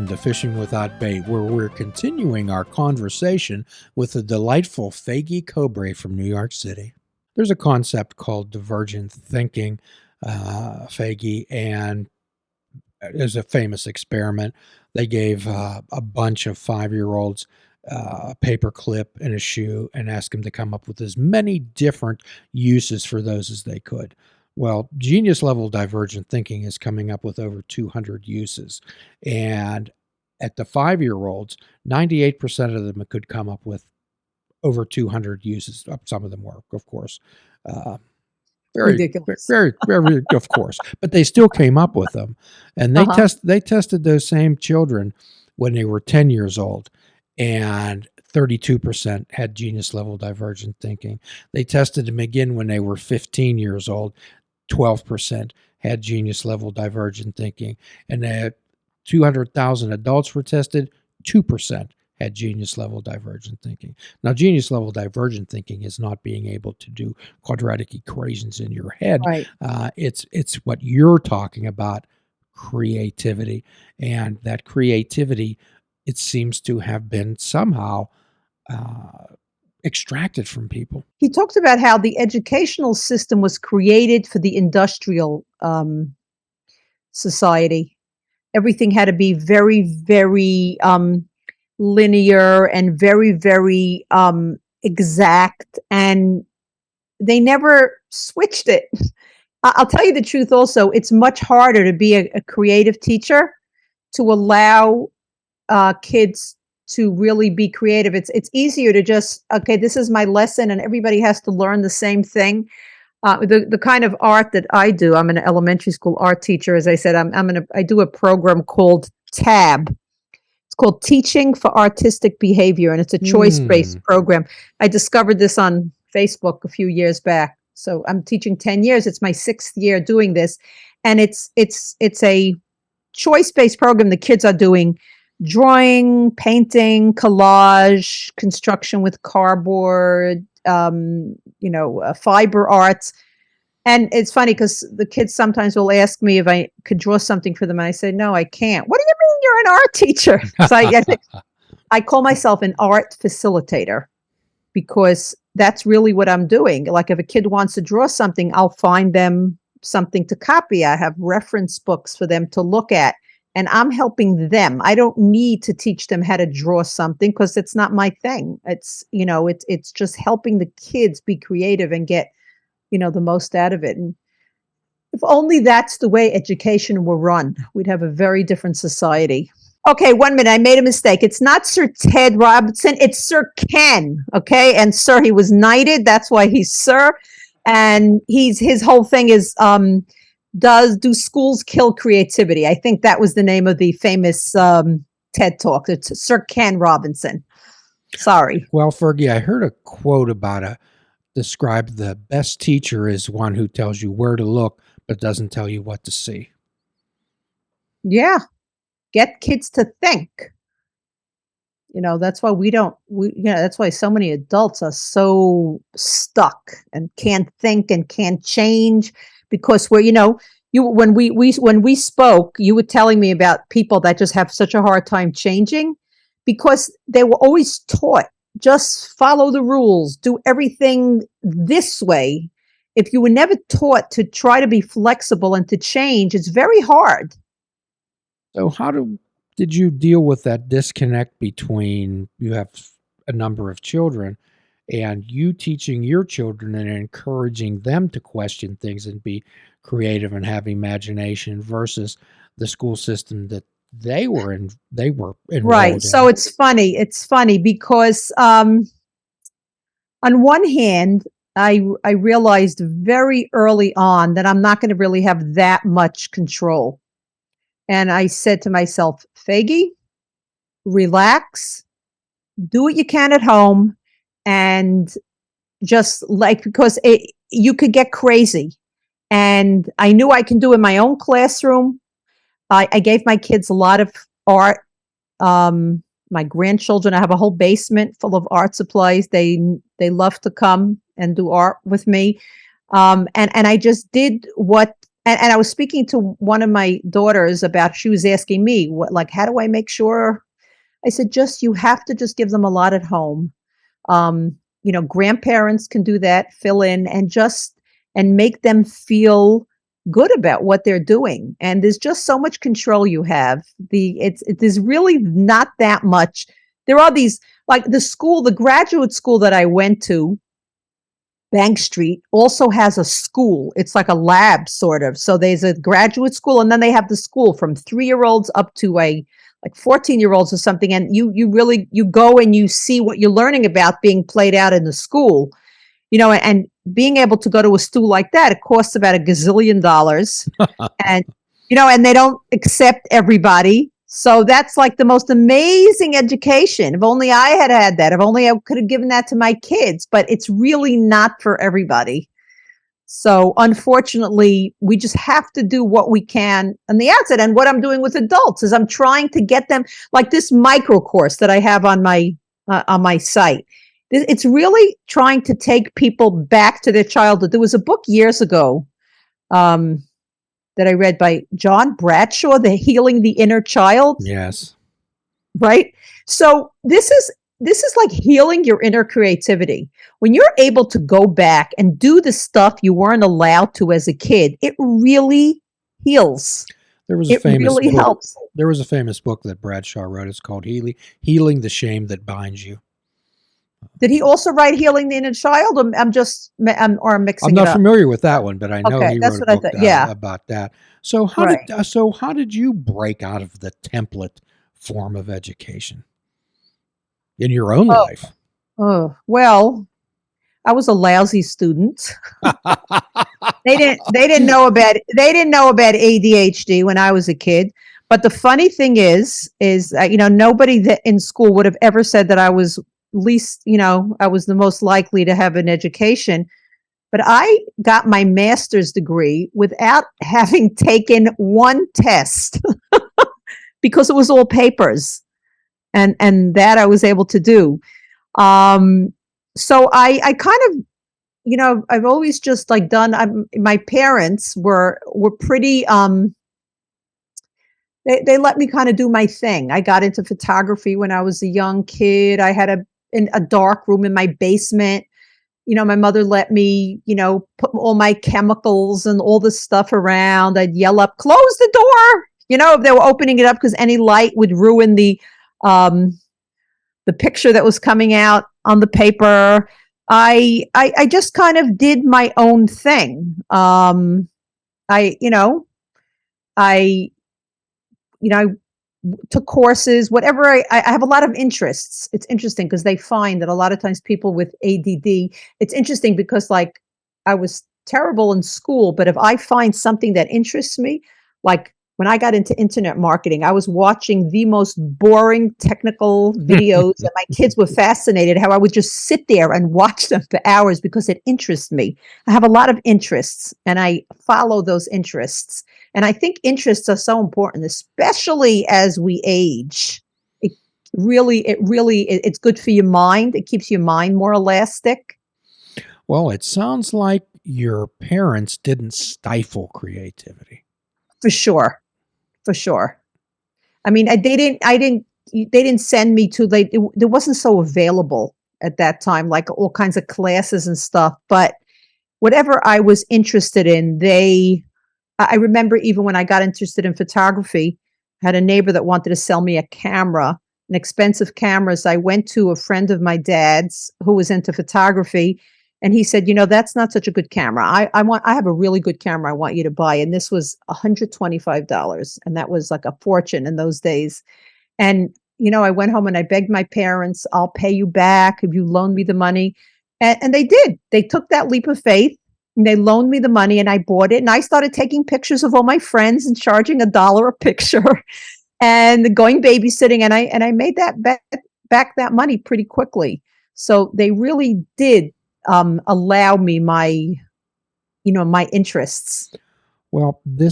welcome to Fishing Without Bait, where we're continuing our conversation with the delightful Faigie Kobre from New York City. There's a concept called divergent thinking, Faigie, and there's a famous experiment. They gave a bunch of 5-year-olds a paper clip and a shoe and asked them to come up with as many different uses for those as they could. Well, genius level divergent thinking is coming up with over 200 uses. And at the 5-year-olds, 98% of them could come up with over 200 uses. Some of them were, of course, very ridiculous. Very, of course, but they still came up with them. And they tested those same children when they were 10 years old, and 32% had genius level divergent thinking. They tested them again when they were 15 years old. 12% had genius level divergent thinking, and 200,000 adults were tested. 2% had genius level divergent thinking. Now, genius level divergent thinking is not being able to do quadratic equations in your head. Right. It's what you're talking about, creativity, and that creativity, it seems to have been somehow extracted from people. He talked about how the educational system was created for the industrial society. Everything had to be very, very linear and very, very exact, and they never switched it. I'll tell you the truth also, it's much harder to be a creative teacher, to allow kids to really be creative. It's easier to just, okay, this is my lesson and everybody has to learn the same thing. The kind of art that I do, I'm an elementary school art teacher. As I said, I do a program called TAB. It's called Teaching for Artistic Behavior, and it's a choice-based program. I discovered this on Facebook a few years back. So I'm teaching 10 years. It's my 6th year doing this, and it's a choice-based program. The kids are doing drawing, painting, collage, construction with cardboard, fiber arts. And it's funny because the kids sometimes will ask me if I could draw something for them. And I say, no, I can't. What do you mean you're an art teacher? So I call myself an art facilitator, because that's really what I'm doing. Like if a kid wants to draw something, I'll find them something to copy. I have reference books for them to look at. And I'm helping them. I don't need to teach them how to draw something because it's not my thing. It's just helping the kids be creative and get, the most out of it. And if only that's the way education were run, we'd have a very different society. Okay, 1 minute. I made a mistake. It's not Sir Ted Robinson. It's Sir Ken. Okay, and Sir, he was knighted. That's why he's Sir. And his whole thing is do schools kill creativity? I think that was the name of the famous TED Talk. It's Sir Ken Robinson. Sorry. Well, Fergie, I heard a quote about describe the best teacher is one who tells you where to look, but doesn't tell you what to see. Yeah. Get kids to think. That's why that's why so many adults are so stuck and can't think and can't change. Because when we spoke, you were telling me about people that just have such a hard time changing because they were always taught, just follow the rules, do everything this way. If you were never taught to try to be flexible and to change, it's very hard. So how did you deal with that disconnect between, you have a number of children, and you teaching your children and encouraging them to question things and be creative and have imagination, versus the school system that they were enrolled right. in? So it's funny because on one hand, I realized very early on that I'm not going to really have that much control. And I said to myself, Faigie, relax, do what you can at home. And just because you could get crazy. And I knew I can do it in my own classroom. I gave my kids a lot of art. My grandchildren, I have a whole basement full of art supplies. They love to come and do art with me. And I just did what And I was speaking to one of my daughters about, she was asking me, what, like, how do I make sure? I said, just, you have to just give them a lot at home. Grandparents can do that, fill in, and make them feel good about what they're doing. And there's just so much control you have. There's really not that much. There are these, like the graduate school that I went to, Bank Street, also has a school. It's like a lab sort of. So there's a graduate school, and then they have the school from 3-year-olds up to a like 14-year-olds or something. And you go and you see what you're learning about being played out in the school. And being able to go to a school like that, it costs about $1 gazillion. And and they don't accept everybody. So that's like the most amazing education. If only I had had that. If only I could have given that to my kids. But it's really not for everybody. So unfortunately, we just have to do what we can on the outset. And what I'm doing with adults is I'm trying to get them, like this micro course that I have on my site. It's really trying to take people back to their childhood. There was a book years ago that I read by John Bradshaw, The Healing the Inner Child. Yes. Right? So this is like healing your inner creativity. When you're able to go back and do the stuff you weren't allowed to as a kid, it really heals. There was a It famous really book. helps. There was a famous book that Bradshaw wrote. It's called Healing the Shame That Binds You. Did he also write Healing the Inner Child? I'm mixing I'm it not up. familiar with that one, but I know Okay, he that's wrote a what I book thought. Yeah, about that. So right. how did you break out of the template form of education in your own Oh, life? well, I was a lousy student. They didn't know about ADHD when I was a kid. But the funny thing is nobody that in school would have ever said that I was I was the most likely to have an education. But I got my master's degree without having taken one test because it was all papers, and that I was able to do. So I kind of, I've always just like my parents were pretty, they let me kind of do my thing. I got into photography when I was a young kid. I had a dark room in my basement. My mother let me, put all my chemicals and all the stuff around. I'd yell up, close the door, if they were opening it up, because any light would ruin the picture that was coming out on the paper. I just kind of did my own thing. I you know I I took courses, whatever. I have a lot of interests. It's interesting because they find that a lot of times people with ADD. It's interesting because like I was terrible in school, but if I find something that interests me, like when I got into internet marketing, I was watching the most boring technical videos, and my kids were fascinated how I would just sit there and watch them for hours because it interests me. I have a lot of interests and I follow those interests. And I think interests are so important, especially as we age. It's good for your mind. It keeps your mind more elastic. Well, it sounds like your parents didn't stifle creativity. For sure. For sure. I mean, they didn't send me to, there wasn't so available at that time, like all kinds of classes and stuff. But whatever I was interested in, I remember even when I got interested in photography, I had a neighbor that wanted to sell me a camera, an expensive camera. So I went to a friend of my dad's who was into photography, and he said, that's not such a good camera. I have a really good camera I want you to buy. And this was $125. And that was like a fortune in those days. And, I went home and I begged my parents, I'll pay you back if you loan me the money. And they did. They took that leap of faith. And they loaned me the money and I bought it. And I started taking pictures of all my friends and charging $1 a picture and going babysitting. And I made that back that money pretty quickly. So they really did allow me my interests. Well, the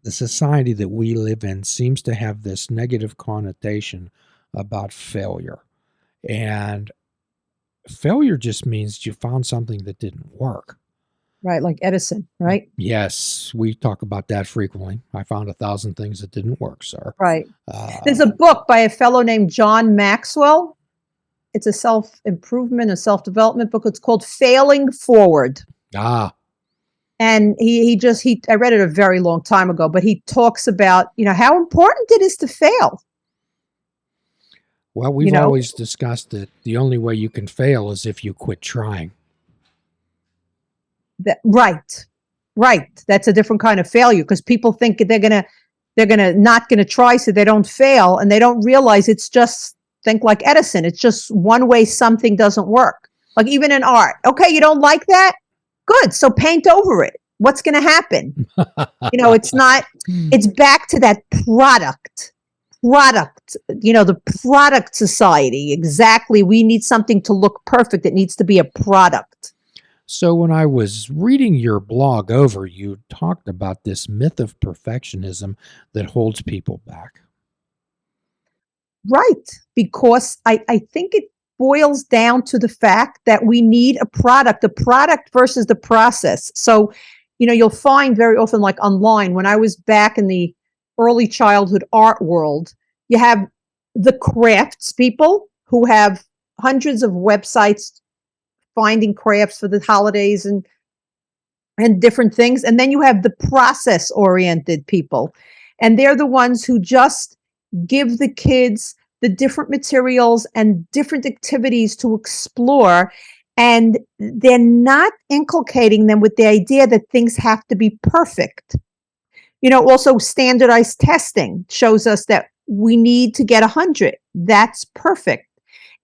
society that we live in seems to have this negative connotation about failure. And failure just means you found something that didn't work. Right, like Edison, right? Yes, we talk about that frequently. I found 1,000 things that didn't work, sir. Right. There's a Uh, book by a fellow named John Maxwell. It's a self-improvement, a self-development book. It's called Failing Forward. ah, And I read it a very long time ago, but he talks about, how important it is to fail. well, we've always discussed that the only way you can fail is if you quit trying. Right. That's a different kind of failure, because people think they're not gonna try so they don't fail, and they don't realize it's just, think like Edison. It's just one way something doesn't work. Like even in art. Okay, you don't like that? Good. So paint over it. What's going to happen? It's back to that product, the product society. Exactly. We need something to look perfect. It needs to be a product. So when I was reading your blog over, you talked about this myth of perfectionism that holds people back. Right. Because I think it boils down to the fact that we need a product versus the process. So, you'll find very often, like online, when I was back in the early childhood art world, you have the crafts people who have hundreds of websites finding crafts for the holidays and different things. And then you have the process oriented people. And they're the ones who just give the kids the different materials and different activities to explore. And they're not inculcating them with the idea that things have to be perfect. Also standardized testing shows us that we need to get 100. That's perfect.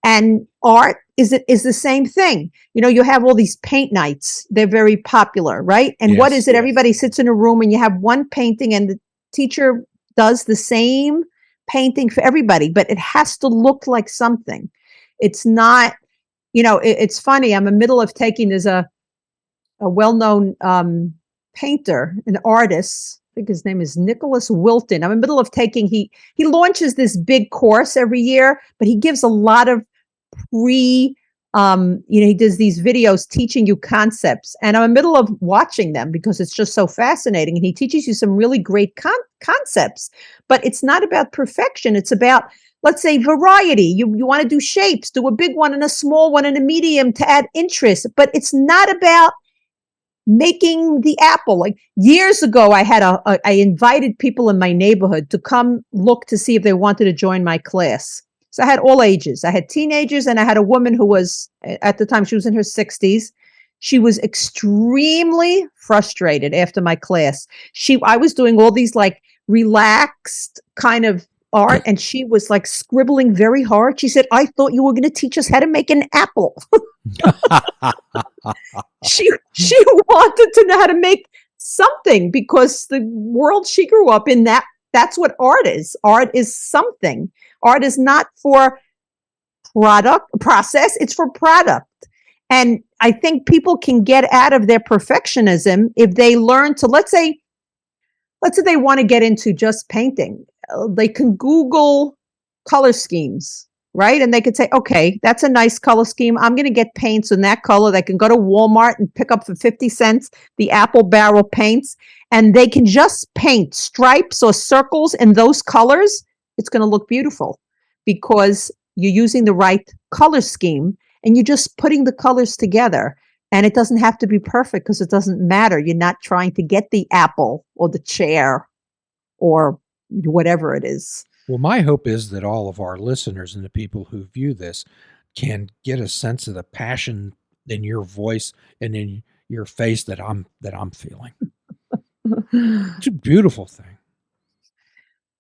And art is the same thing. You have all these paint nights. They're very popular, right? And what is it? Everybody sits in a room and you have one painting and the teacher does the same painting for everybody, but it has to look like something. It's not, it's funny. I'm in the middle of there's a well-known painter, an artist. I think his name is Nicholas Wilton. I'm in the middle of he launches this big course every year, but he gives a lot of he does these videos teaching you concepts, and I'm in the middle of watching them because it's just so fascinating. And he teaches you some really great concepts, but it's not about perfection. It's about, let's say, variety. You want to do shapes, do a big one and a small one and a medium to add interest, but it's not about making the apple. Like years ago, I invited people in my neighborhood to come look to see if they wanted to join my class. So I had all ages. I had teenagers, and I had a woman who was, at the time, she was in her 60s. She was extremely frustrated after my class. I was doing all these like relaxed kind of art, and she was like scribbling very hard. She said, "I thought you were going to teach us how to make an apple." She wanted to know how to make something, because the world she grew up in, that's what art is. Art is something. Art is not for process, it's for product. And I think people can get out of their perfectionism if they learn to, let's say they want to get into just painting. They can Google color schemes, right? And they could say, okay, that's a nice color scheme. I'm going to get paints in that color. They can go to Walmart and pick up for 50 cents the apple barrel paints, and they can just paint stripes or circles in those colors. It's going to look beautiful because you're using the right color scheme and you're just putting the colors together. And it doesn't have to be perfect because it doesn't matter. You're not trying to get the apple or the chair or whatever it is. Well, my hope is that all of our listeners and the people who view this can get a sense of the passion in your voice and in your face that I'm feeling. It's a beautiful thing.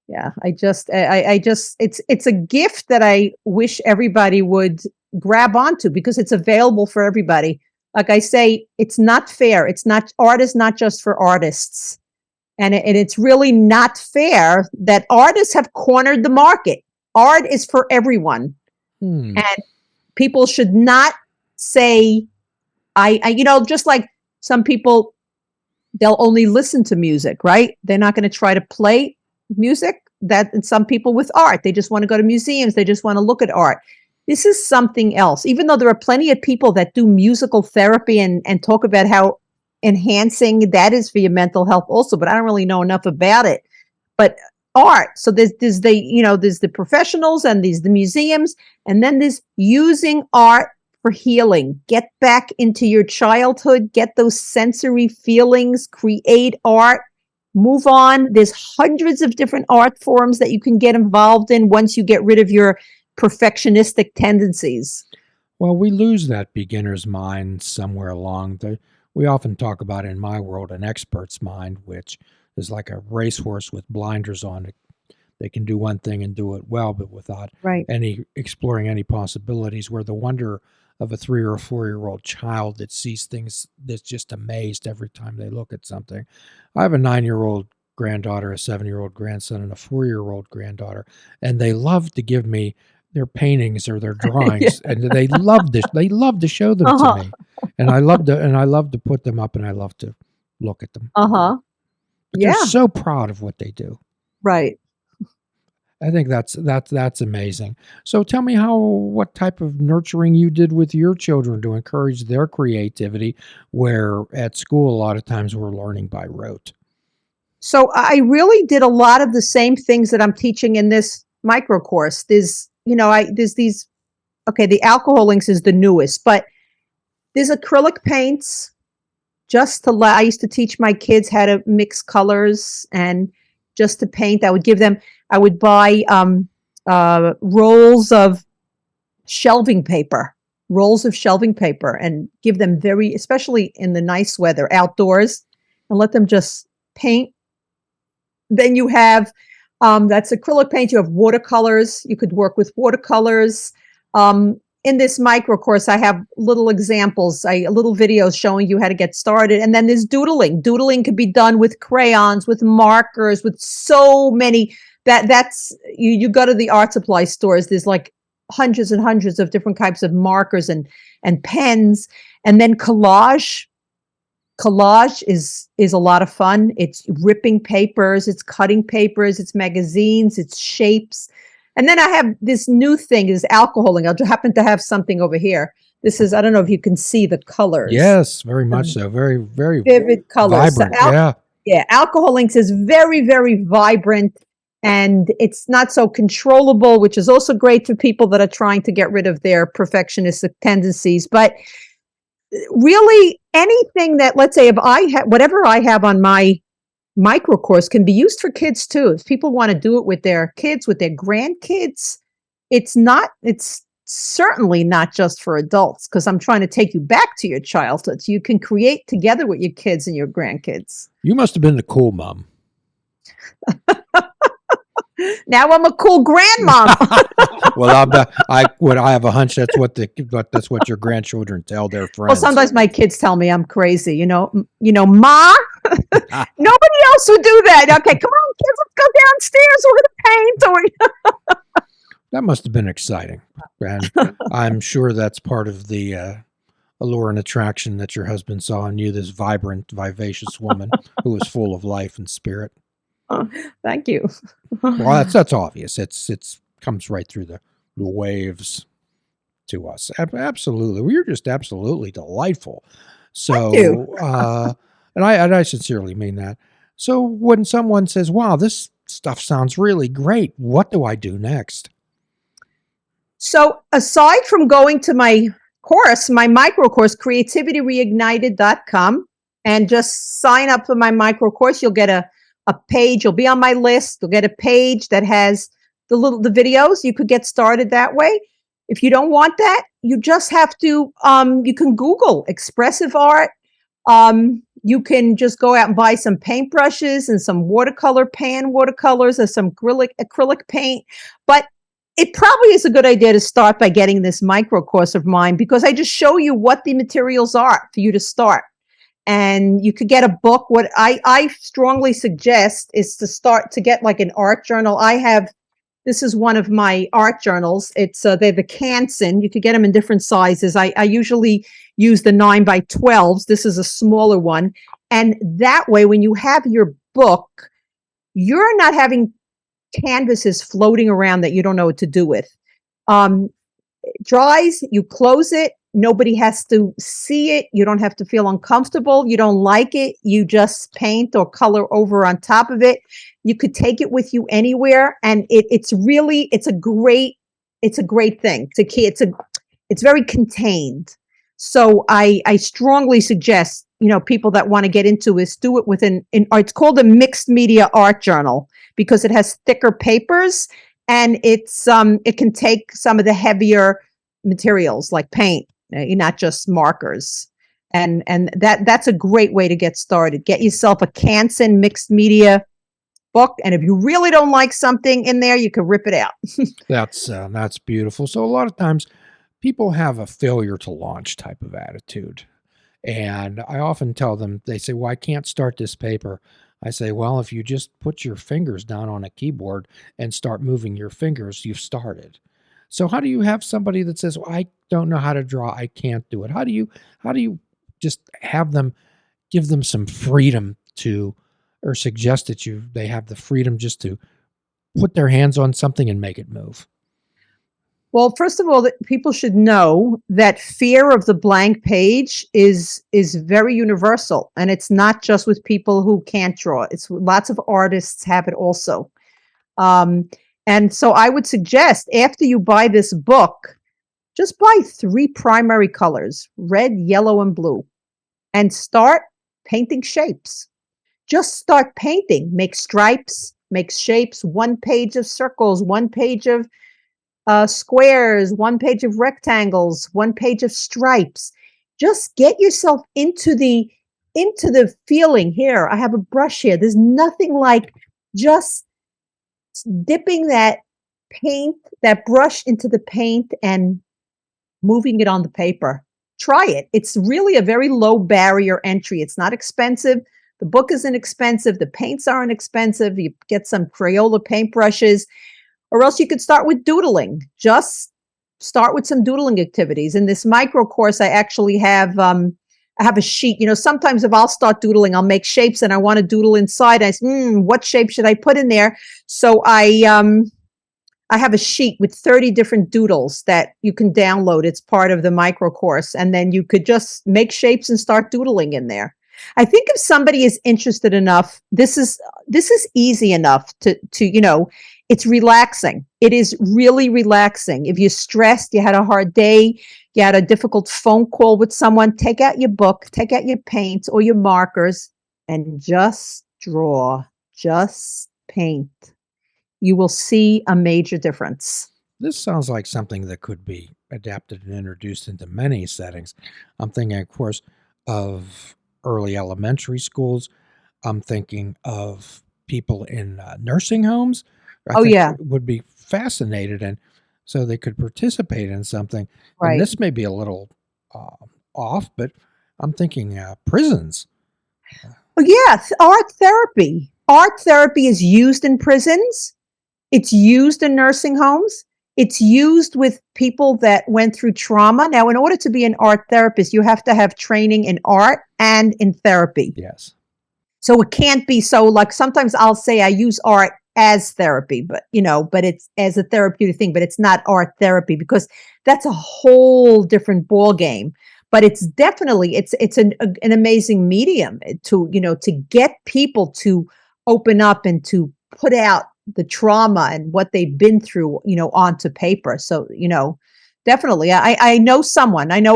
Yeah, I just it's a gift that I wish everybody would grab onto, because it's available for everybody. Like I say, it's not fair. Art is not just for artists. And it's really not fair that artists have cornered the market. Art is for everyone. And people should not say, just like some people, they'll only listen to music, right? They're not going to try to play music. And some people with art, they just want to go to museums. They just want to look at art. This is something else. Even though there are plenty of people that do musical therapy and talk about how enhancing. That is for your mental health also, but I don't really know enough about it. But art. So there's the professionals and there's the museums, and then there's using art for healing. Get back into your childhood, get those sensory feelings, create art, move on. There's hundreds of different art forms that you can get involved in once you get rid of your perfectionistic tendencies. Well, we lose that beginner's mind somewhere along. We often talk about in my world an expert's mind, which is like a racehorse with blinders on. They can do one thing and do it well, but without Right. any exploring any possibilities. Where the wonder of a 3 or 4-year-old child that sees things that's just amazed every time they look at something. I have a 9-year-old granddaughter, a 7-year-old grandson, and a 4-year-old granddaughter, and they love to give me their paintings or their drawings, Yeah. and they love this. They love to show them to Uh-huh. me, and I love to put them up, and I love to look at them. Uh-huh. But they're Yeah. so proud of what they do. Right. I think that's amazing. So tell me what type of nurturing you did with your children to encourage their creativity, where at school a lot of times we're learning by rote. So I really did a lot of the same things that I'm teaching in this micro course. There's these, okay, the alcohol inks is the newest, but there's acrylic paints just to I used to teach my kids how to mix colors and just to paint. I would buy rolls of shelving paper, and give them especially in the nice weather outdoors, and let them just paint. Then you have that's acrylic paint. You have watercolors. You could work with watercolors. In this micro course, I have little examples, little videos showing you how to get started. And then there's doodling. Doodling could be done with crayons, with markers, with so many. That's you go to the art supply stores. There's like hundreds and hundreds of different types of markers and pens. And then collage. Collage is a lot of fun. It's ripping papers, it's cutting papers, it's magazines, it's shapes. And then I have this new thing is alcoholing. I happen to have something over here. This is, I don't know if you can see the colors. Yes, very much so. Very, very Vivid colors. vibrant. Yeah, alcohol inks is very, very vibrant, and it's not so controllable, which is also great for people that are trying to get rid of their perfectionistic tendencies. But really, anything that, let's say, if whatever I have on my micro course can be used for kids too. If people want to do it with their kids, with their grandkids, it's certainly not just for adults, because I'm trying to take you back to your childhood so you can create together with your kids and your grandkids. You must have been the cool mom. Now I'm a cool grandmom. Well, I have a hunch that's what your grandchildren tell their friends. Well, sometimes my kids tell me I'm crazy. Ma. Nobody else would do that. Okay, come on, kids, let's go downstairs. We're gonna paint. That must have been exciting, and I'm sure that's part of the allure and attraction that your husband saw in you. This vibrant, vivacious woman who was full of life and spirit. Thank you. Well, that's obvious. It's comes right through the waves to us. Absolutely, well, you're just absolutely delightful. So, Thank you. And I sincerely mean that. So, when someone says, "Wow, this stuff sounds really great," what do I do next? So, aside from going to my course, my micro course, creativityreignited.com, and just sign up for my micro course, you'll get a page. You'll be on my list. You'll get a page that has the videos. You could get started that way. If you don't want that, you just have to, you can Google expressive art. You can just go out and buy some paintbrushes and some watercolors or some acrylic paint. But it probably is a good idea to start by getting this micro course of mine, because I just show you what the materials are for you to start. And you could get a book. What I strongly suggest is to get like an art journal. This is one of my art journals. It's they're the Canson. You could get them in different sizes. I usually use the 9x12s. This is a smaller one. And that way, when you have your book, you're not having canvases floating around that you don't know what to do with. It dries, you close it, Nobody has to see it. You don't have to feel uncomfortable. You don't like it. You just paint or color over on top of it. You could take it with you anywhere, and it's really it's a great thing. It's very contained. So I strongly suggest, people that want to get into this, do it with it's called a mixed media art journal because it has thicker papers, and it can take some of the heavier materials like paint, not just markers. And that's a great way to get started. Get yourself a Canson mixed media book, and if you really don't like something in there, you can rip it out. That's beautiful. So a lot of times people have a failure to launch type of attitude. And I often tell them, they say, well, I can't start this paper. I say, well, if you just put your fingers down on a keyboard and start moving your fingers, you've started. So how do you have somebody that says, well, I don't know how to draw, I can't do it? How do you just have them, give them some freedom to, or suggest that they have the freedom just to put their hands on something and make it move? Well, first of all, people should know that fear of the blank page is very universal, and it's not just with people who can't draw. It's lots of artists have it also. And so I would suggest, after you buy this book, just buy 3 primary colors, red, yellow, and blue, and start painting shapes. Just start painting. Make stripes, make shapes, 1 page of circles, 1 page of squares, 1 page of rectangles, 1 page of stripes. Just get yourself into the feeling. Here, I have a brush here. There's nothing like just dipping that brush into the paint and moving it on the paper. Try it. It's really a very low barrier entry. It's not expensive. The book isn't expensive. The paints aren't expensive. You get some Crayola paintbrushes, or else you could start with doodling. Just start with some doodling activities. In this micro course, I actually have a sheet. Sometimes if I'll start doodling, I'll make shapes and I want to doodle inside. I say, what shape should I put in there? So I have a sheet with 30 different doodles that you can download. It's part of the micro course. And then you could just make shapes and start doodling in there. I think if somebody is interested enough, this is easy enough to it's relaxing. It is really relaxing. If you're stressed, you had a hard day, you had a difficult phone call with someone, take out your book, take out your paints or your markers, and just draw, just paint. You will see a major difference. This sounds like something that could be adapted and introduced into many settings. I'm thinking, of course, of early elementary schools. I'm thinking of people in nursing homes. I think would be fascinated, and so they could participate in something. Right. And this may be a little off, but I'm thinking prisons. Oh, yes, art therapy. Art therapy is used in prisons. It's used in nursing homes. It's used with people that went through trauma. Now, in order to be an art therapist, you have to have training in art and in therapy. Yes. So it can't be so, like, sometimes I'll say I use art as therapy, but it's as a therapeutic thing, but it's not art therapy because that's a whole different ball game. But it's definitely, it's an amazing medium to get people to open up and to put out the trauma and what they've been through, onto paper. So, definitely. I know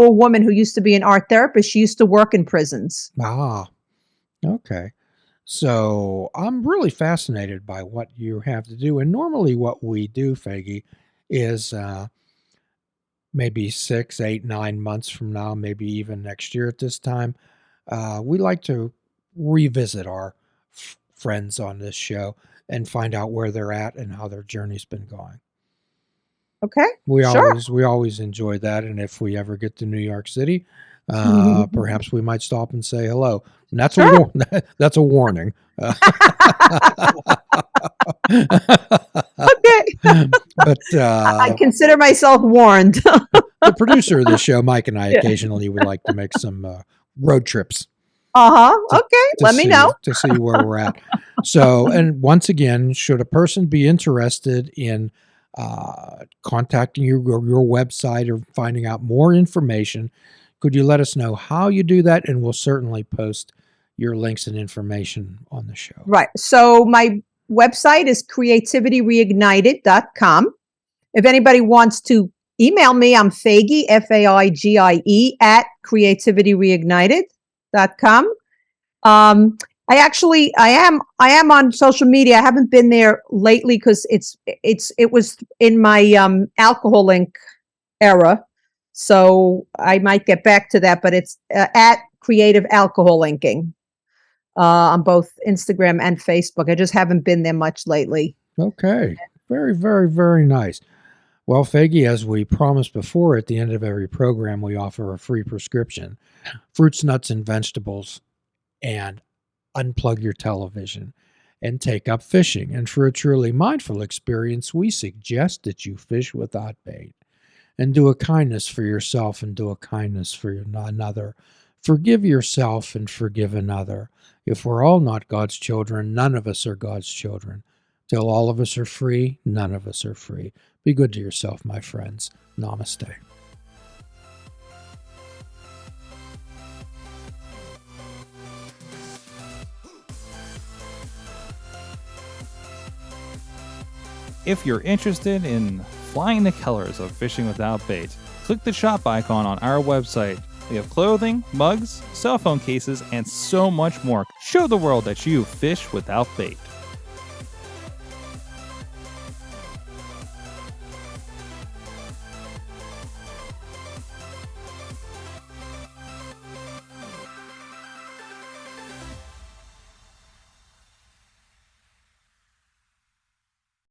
a woman who used to be an art therapist. She used to work in prisons. Ah, okay. So I'm really fascinated by what you have to do. And normally what we do, Faigie, is maybe 6, 8, 9 months from now, maybe even next year at this time, we like to revisit our friends on this show and find out where they're at and how their journey's been going. Okay. We always enjoy that. And if we ever get to New York City, perhaps we might stop and say hello. And that's that's a warning. Okay. But I consider myself warned. The producer of the show, Mike, and I occasionally would like to make some road trips. Okay. Let me know to see where we're at. So, and once again, should a person be interested in contacting your website or finding out more information, could you let us know how you do that? And we'll certainly post your links and information on the show. Right. So my website is creativityreignited.com. If anybody wants to email me, I'm Faigie, Faigie, at creativityreignited.com. I am on social media. I haven't been there lately because it was in my alcohol link era. So I might get back to that, but it's at Creative Alcohol Linking on both Instagram and Facebook. I just haven't been there much lately. Okay. Very, very, very nice. Well, Faigie, as we promised before, at the end of every program, we offer a free prescription, fruits, nuts, and vegetables, and unplug your television and take up fishing. And for a truly mindful experience, we suggest that you fish without bait and do a kindness for yourself and do a kindness for another. Forgive yourself and forgive another. If we're all not God's children, none of us are God's children. Till all of us are free, none of us are free. Be good to yourself, my friends. Namaste. If you're interested in flying the colors of fishing without bait, click the shop icon on our website. We have clothing, mugs, cell phone cases, and so much more. Show the world that you fish without bait.